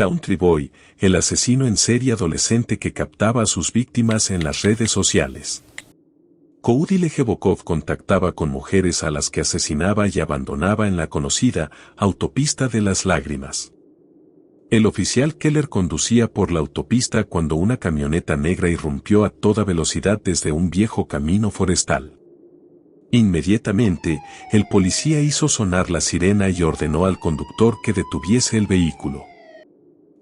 Country Boy, el asesino en serie adolescente que captaba a sus víctimas en las redes sociales. Coudi Legebokov contactaba con mujeres a las que asesinaba y abandonaba en la conocida Autopista de las Lágrimas. El oficial Keller conducía por la autopista cuando una camioneta negra irrumpió a toda velocidad desde un viejo camino forestal. Inmediatamente, el policía hizo sonar la sirena y ordenó al conductor que detuviese el vehículo.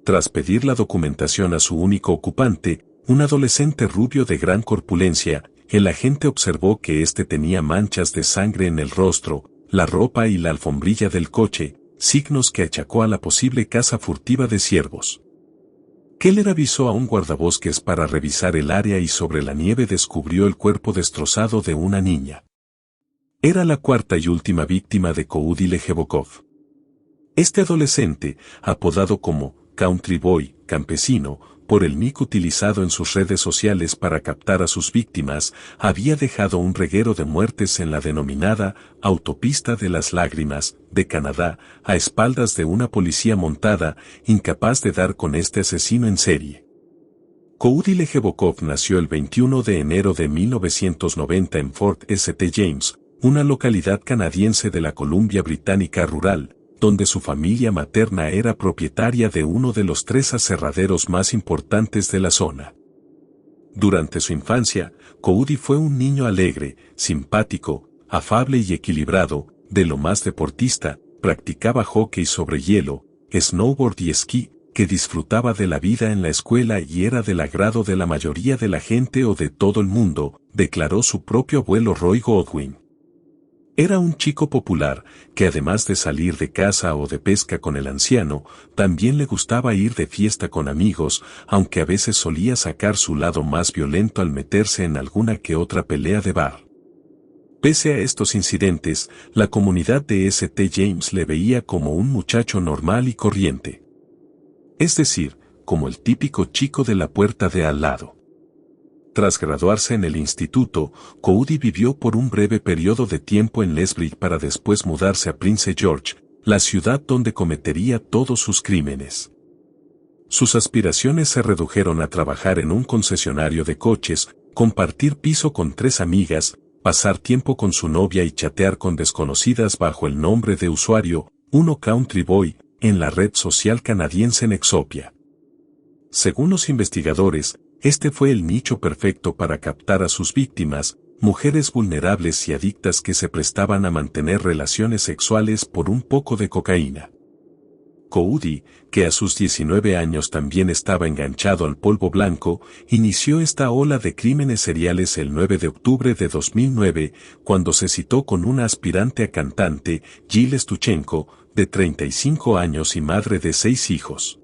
Tras pedir la documentación a su único ocupante, un adolescente rubio de gran corpulencia, el agente observó que éste tenía manchas de sangre en el rostro, la ropa y la alfombrilla del coche, signos que achacó a la posible caza furtiva de ciervos. Keller avisó a un guardabosques para revisar el área y sobre la nieve descubrió el cuerpo destrozado de una niña. Era la cuarta y última víctima de Coudi Legebokov. Este adolescente, apodado como Country Boy, campesino, por el nick utilizado en sus redes sociales para captar a sus víctimas, había dejado un reguero de muertes en la denominada Autopista de las Lágrimas, de Canadá, a espaldas de una policía montada, incapaz de dar con este asesino en serie. Coudi Legebokov nació el 21 de enero de 1990 en Fort St. James, una localidad canadiense de la Columbia Británica rural, donde su familia materna era propietaria de uno de los 3 aserraderos más importantes de la zona. Durante su infancia, Coudi fue un niño alegre, simpático, afable y equilibrado, de lo más deportista, practicaba hockey sobre hielo, snowboard y esquí, que disfrutaba de la vida en la escuela y era del agrado de la mayoría de la gente o de todo el mundo, declaró su propio abuelo Roy Godwin. Era un chico popular, que además de salir de caza o de pesca con el anciano, también le gustaba ir de fiesta con amigos, aunque a veces solía sacar su lado más violento al meterse en alguna que otra pelea de bar. Pese a estos incidentes, la comunidad de St. James le veía como un muchacho normal y corriente. Es decir, como el típico chico de la puerta de al lado. Tras graduarse en el instituto, Coudi vivió por un breve periodo de tiempo en Lethbridge para después mudarse a Prince George, la ciudad donde cometería todos sus crímenes. Sus aspiraciones se redujeron a trabajar en un concesionario de coches, compartir piso con 3 amigas, pasar tiempo con su novia y chatear con desconocidas bajo el nombre de usuario, Country Boy, en la red social canadiense Nexopia. Según los investigadores, este fue el nicho perfecto para captar a sus víctimas, mujeres vulnerables y adictas que se prestaban a mantener relaciones sexuales por un poco de cocaína. Coudi, que a sus 19 años también estaba enganchado al polvo blanco, inició esta ola de crímenes seriales el 9 de octubre de 2009, cuando se citó con una aspirante a cantante, Jill Stuchenko, de 35 años y madre de 6 hijos.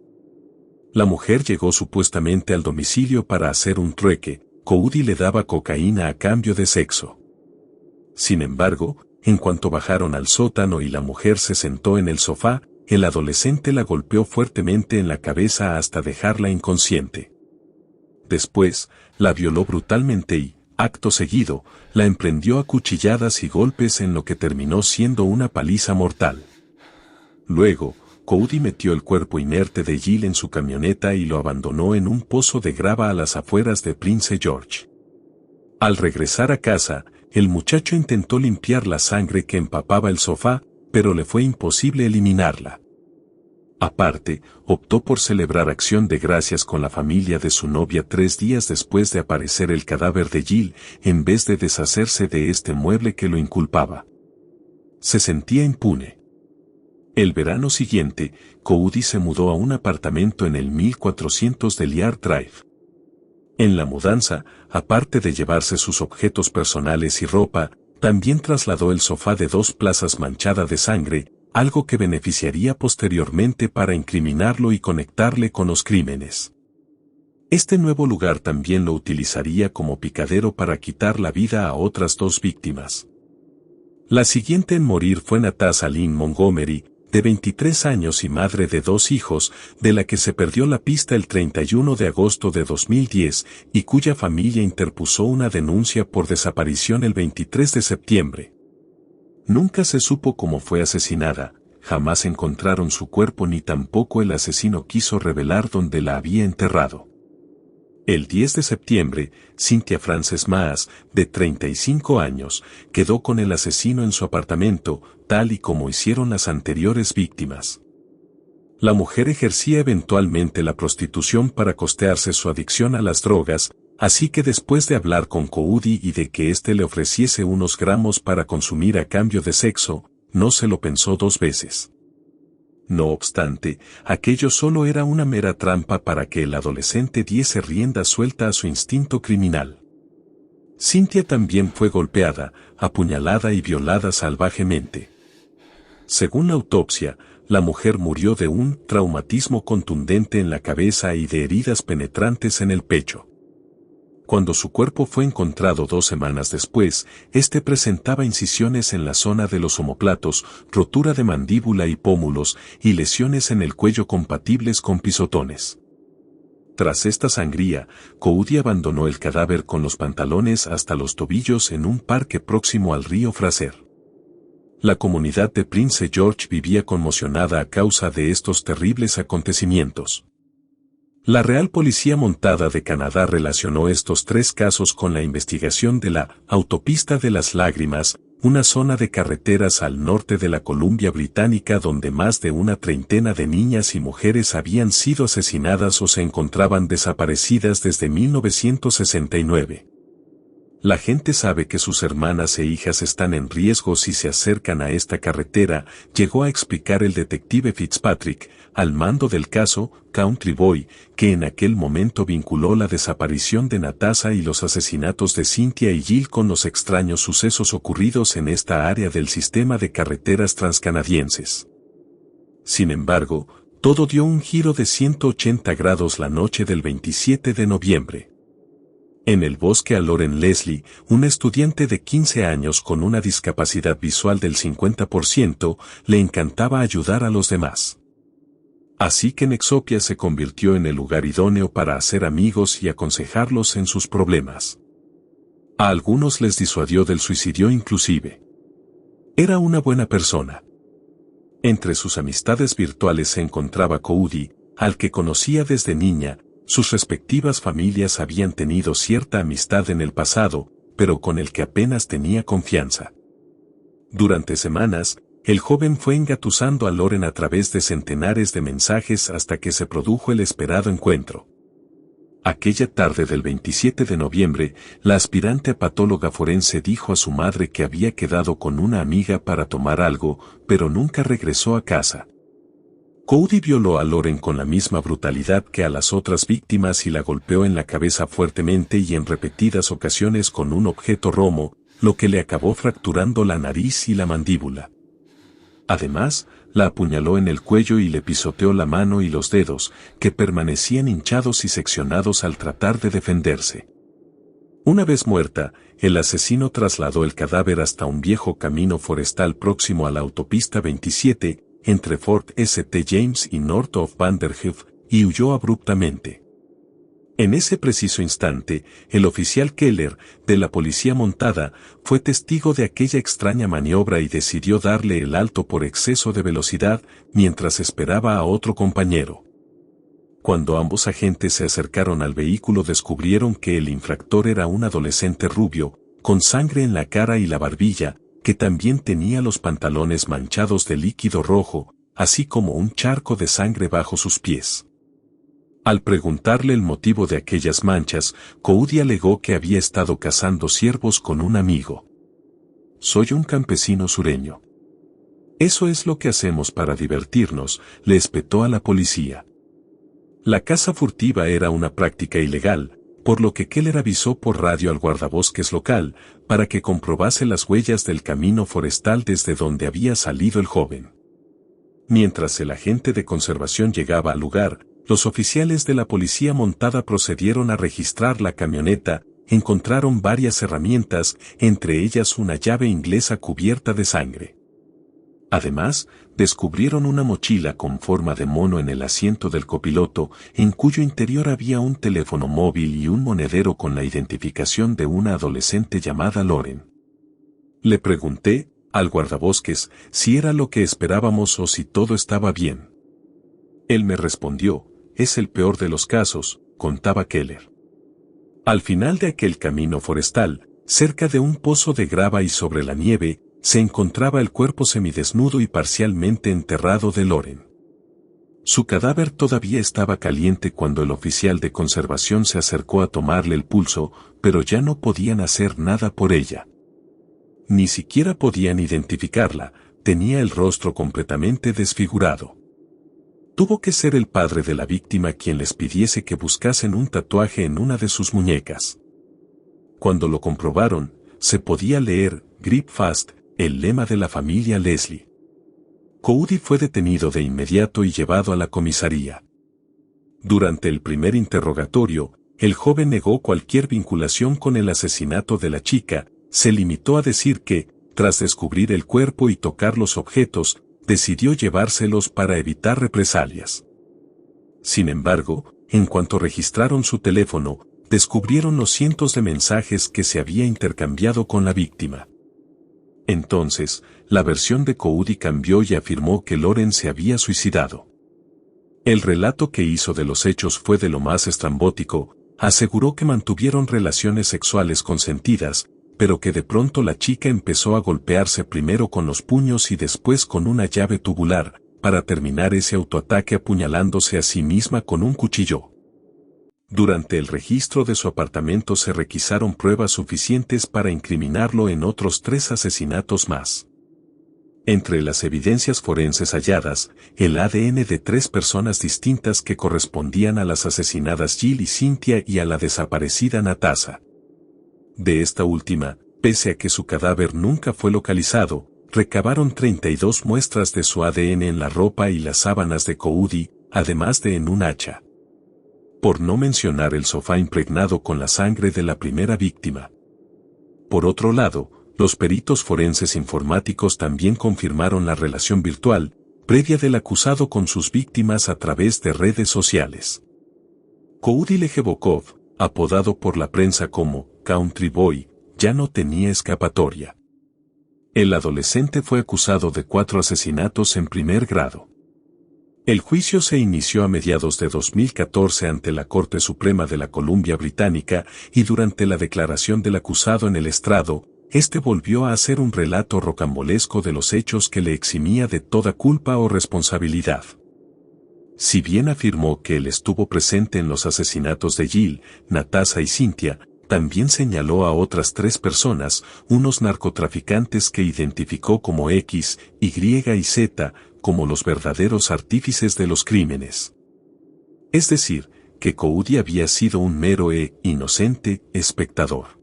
La mujer llegó supuestamente al domicilio para hacer un trueque, Coudi le daba cocaína a cambio de sexo. Sin embargo, en cuanto bajaron al sótano y la mujer se sentó en el sofá, el adolescente la golpeó fuertemente en la cabeza hasta dejarla inconsciente. Después, la violó brutalmente y, acto seguido, la emprendió a cuchilladas y golpes en lo que terminó siendo una paliza mortal. Luego, Coudi metió el cuerpo inerte de Jill en su camioneta y lo abandonó en un pozo de grava a las afueras de Prince George. Al regresar a casa, el muchacho intentó limpiar la sangre que empapaba el sofá, pero le fue imposible eliminarla. Aparte, optó por celebrar acción de gracias con la familia de su novia 3 días después de aparecer el cadáver de Jill, en vez de deshacerse de este mueble que lo inculpaba. Se sentía impune. El verano siguiente, Coudi se mudó a un apartamento en el 1400 de Liard Drive. En la mudanza, aparte de llevarse sus objetos personales y ropa, también trasladó el sofá de 2 plazas manchada de sangre, algo que beneficiaría posteriormente para incriminarlo y conectarle con los crímenes. Este nuevo lugar también lo utilizaría como picadero para quitar la vida a otras 2 víctimas. La siguiente en morir fue Natasha Lynn Montgomery, de 23 años y madre de 2 hijos, de la que se perdió la pista el 31 de agosto de 2010 y cuya familia interpuso una denuncia por desaparición el 23 de septiembre. Nunca se supo cómo fue asesinada, jamás encontraron su cuerpo ni tampoco el asesino quiso revelar dónde la había enterrado. El 10 de septiembre, Cynthia Frances Maas, de 35 años, quedó con el asesino en su apartamento, tal y como hicieron las anteriores víctimas. La mujer ejercía eventualmente la prostitución para costearse su adicción a las drogas, así que después de hablar con Coady y de que éste le ofreciese unos gramos para consumir a cambio de sexo, no se lo pensó dos veces. No obstante, aquello solo era una mera trampa para que el adolescente diese rienda suelta a su instinto criminal. Cynthia también fue golpeada, apuñalada y violada salvajemente. Según la autopsia, la mujer murió de un traumatismo contundente en la cabeza y de heridas penetrantes en el pecho. Cuando su cuerpo fue encontrado 2 semanas después, este presentaba incisiones en la zona de los omóplatos, rotura de mandíbula y pómulos, y lesiones en el cuello compatibles con pisotones. Tras esta sangría, Coady abandonó el cadáver con los pantalones hasta los tobillos en un parque próximo al río Fraser. La comunidad de Prince George vivía conmocionada a causa de estos terribles acontecimientos. La Real Policía Montada de Canadá relacionó estos 3 casos con la investigación de la Autopista de las Lágrimas, una zona de carreteras al norte de la Columbia Británica donde más de una treintena de niñas y mujeres habían sido asesinadas o se encontraban desaparecidas desde 1969. La gente sabe que sus hermanas e hijas están en riesgo si se acercan a esta carretera, llegó a explicar el detective Fitzpatrick, al mando del caso Country Boy, que en aquel momento vinculó la desaparición de Natasha y los asesinatos de Cynthia y Jill con los extraños sucesos ocurridos en esta área del sistema de carreteras transcanadienses. Sin embargo, todo dio un giro de 180 grados la noche del 27 de noviembre. En el bosque a Lauren Leslie, un estudiante de 15 años con una discapacidad visual del 50%, le encantaba ayudar a los demás. Así que Nexopia se convirtió en el lugar idóneo para hacer amigos y aconsejarlos en sus problemas. A algunos les disuadió del suicidio inclusive. Era una buena persona. Entre sus amistades virtuales se encontraba Coady, al que conocía desde niña. Sus respectivas familias habían tenido cierta amistad en el pasado, pero con el que apenas tenía confianza. Durante semanas, el joven fue engatusando a Lauren a través de centenares de mensajes hasta que se produjo el esperado encuentro. Aquella tarde del 27 de noviembre, la aspirante a patóloga forense dijo a su madre que había quedado con una amiga para tomar algo, pero nunca regresó a casa. Coady violó a Lauren con la misma brutalidad que a las otras víctimas y la golpeó en la cabeza fuertemente y en repetidas ocasiones con un objeto romo, lo que le acabó fracturando la nariz y la mandíbula. Además, la apuñaló en el cuello y le pisoteó la mano y los dedos, que permanecían hinchados y seccionados al tratar de defenderse. Una vez muerta, el asesino trasladó el cadáver hasta un viejo camino forestal próximo a la autopista 27, entre Fort St. James y North of Vanderhoof, y huyó abruptamente. En ese preciso instante, el oficial Keller, de la policía montada, fue testigo de aquella extraña maniobra y decidió darle el alto por exceso de velocidad, mientras esperaba a otro compañero. Cuando ambos agentes se acercaron al vehículo descubrieron que el infractor era un adolescente rubio, con sangre en la cara y la barbilla, que también tenía los pantalones manchados de líquido rojo, así como un charco de sangre bajo sus pies. Al preguntarle el motivo de aquellas manchas, Coady alegó que había estado cazando ciervos con un amigo. «Soy un campesino sureño. Eso es lo que hacemos para divertirnos», le espetó a la policía. La caza furtiva era una práctica ilegal, por lo que Keller avisó por radio al guardabosques local, para que comprobase las huellas del camino forestal desde donde había salido el joven. Mientras el agente de conservación llegaba al lugar, los oficiales de la policía montada procedieron a registrar la camioneta, encontraron varias herramientas, entre ellas una llave inglesa cubierta de sangre. Además, descubrieron una mochila con forma de mono en el asiento del copiloto, en cuyo interior había un teléfono móvil y un monedero con la identificación de una adolescente llamada Lauren. Le pregunté, al guardabosques, si era lo que esperábamos o si todo estaba bien. Él me respondió, es el peor de los casos, contaba Keller. Al final de aquel camino forestal, cerca de un pozo de grava y sobre la nieve, se encontraba el cuerpo semidesnudo y parcialmente enterrado de Loren. Su cadáver todavía estaba caliente cuando el oficial de conservación se acercó a tomarle el pulso, pero ya no podían hacer nada por ella. Ni siquiera podían identificarla, tenía el rostro completamente desfigurado. Tuvo que ser el padre de la víctima quien les pidiese que buscasen un tatuaje en una de sus muñecas. Cuando lo comprobaron, se podía leer, Grip Fast, el lema de la familia Leslie. Cody fue detenido de inmediato y llevado a la comisaría. Durante el primer interrogatorio, el joven negó cualquier vinculación con el asesinato de la chica, se limitó a decir que, tras descubrir el cuerpo y tocar los objetos, decidió llevárselos para evitar represalias. Sin embargo, en cuanto registraron su teléfono, descubrieron los cientos de mensajes que se había intercambiado con la víctima. Entonces, la versión de Cody cambió y afirmó que Loren se había suicidado. El relato que hizo de los hechos fue de lo más estrambótico, aseguró que mantuvieron relaciones sexuales consentidas, pero que de pronto la chica empezó a golpearse primero con los puños y después con una llave tubular, para terminar ese autoataque apuñalándose a sí misma con un cuchillo. Durante el registro de su apartamento se requisaron pruebas suficientes para incriminarlo en otros 3 asesinatos más. Entre las evidencias forenses halladas, el ADN de 3 personas distintas que correspondían a las asesinadas Jill y Cynthia y a la desaparecida Natasha. De esta última, pese a que su cadáver nunca fue localizado, recabaron 32 muestras de su ADN en la ropa y las sábanas de Cody, además de en un hacha. Por no mencionar el sofá impregnado con la sangre de la primera víctima. Por otro lado, los peritos forenses informáticos también confirmaron la relación virtual, previa del acusado con sus víctimas a través de redes sociales. Cody Lejebokov, apodado por la prensa como Country Boy, ya no tenía escapatoria. El adolescente fue acusado de 4 asesinatos en primer grado. El juicio se inició a mediados de 2014 ante la Corte Suprema de la Columbia Británica y durante la declaración del acusado en el estrado, este volvió a hacer un relato rocambolesco de los hechos que le eximía de toda culpa o responsabilidad. Si bien afirmó que él estuvo presente en los asesinatos de Jill, Natasha y Cynthia, también señaló a otras 3 personas, unos narcotraficantes que identificó como X, Y y Z, como los verdaderos artífices de los crímenes. Es decir, que Cody había sido un mero e inocente espectador.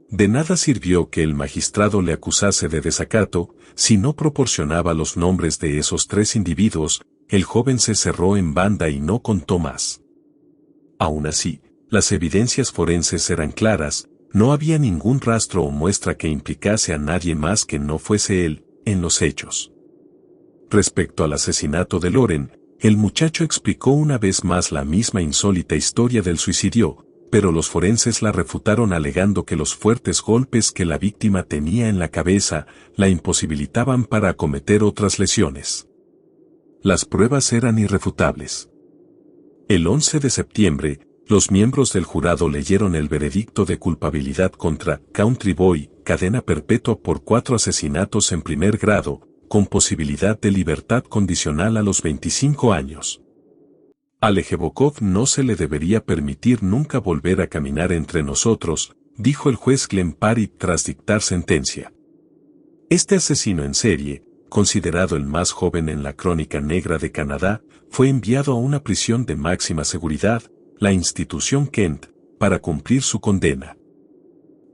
De nada sirvió que el magistrado le acusase de desacato, si no proporcionaba los nombres de esos 3 individuos, el joven se cerró en banda y no contó más. Aún así, las evidencias forenses eran claras, no había ningún rastro o muestra que implicase a nadie más que no fuese él, en los hechos. Respecto al asesinato de Loren, el muchacho explicó una vez más la misma insólita historia del suicidio, pero los forenses la refutaron alegando que los fuertes golpes que la víctima tenía en la cabeza la imposibilitaban para acometer otras lesiones. Las pruebas eran irrefutables. El 11 de septiembre, los miembros del jurado leyeron el veredicto de culpabilidad contra Country Boy, cadena perpetua por 4 asesinatos en primer grado, con posibilidad de libertad condicional a los 25 años. A Lejebokov no se le debería permitir nunca volver a caminar entre nosotros, dijo el juez Glenn Parry tras dictar sentencia. Este asesino en serie, considerado el más joven en la crónica negra de Canadá, fue enviado a una prisión de máxima seguridad, la institución Kent, para cumplir su condena.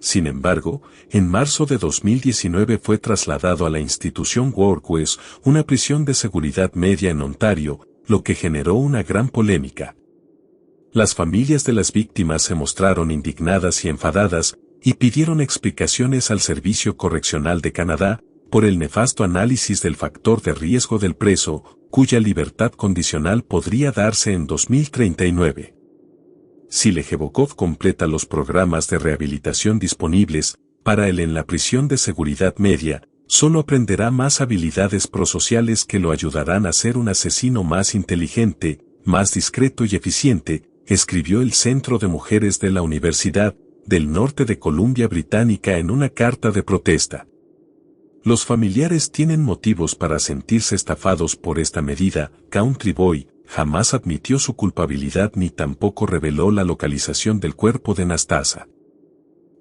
Sin embargo, en marzo de 2019 fue trasladado a la institución Workwest, una prisión de seguridad media en Ontario, lo que generó una gran polémica. Las familias de las víctimas se mostraron indignadas y enfadadas, y pidieron explicaciones al Servicio Correccional de Canadá, por el nefasto análisis del factor de riesgo del preso, cuya libertad condicional podría darse en 2039. Si Lejebokov completa los programas de rehabilitación disponibles para él en la prisión de seguridad media, Solo aprenderá más habilidades prosociales que lo ayudarán a ser un asesino más inteligente, más discreto y eficiente, escribió el Centro de Mujeres de la Universidad del Norte de Columbia Británica en una carta de protesta. Los familiares tienen motivos para sentirse estafados por esta medida. Country Boy jamás admitió su culpabilidad ni tampoco reveló la localización del cuerpo de Nastasa.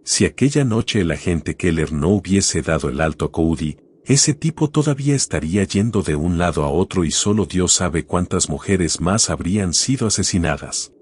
Si aquella noche el agente Keller no hubiese dado el alto a Cody, ese tipo todavía estaría yendo de un lado a otro y solo Dios sabe cuántas mujeres más habrían sido asesinadas.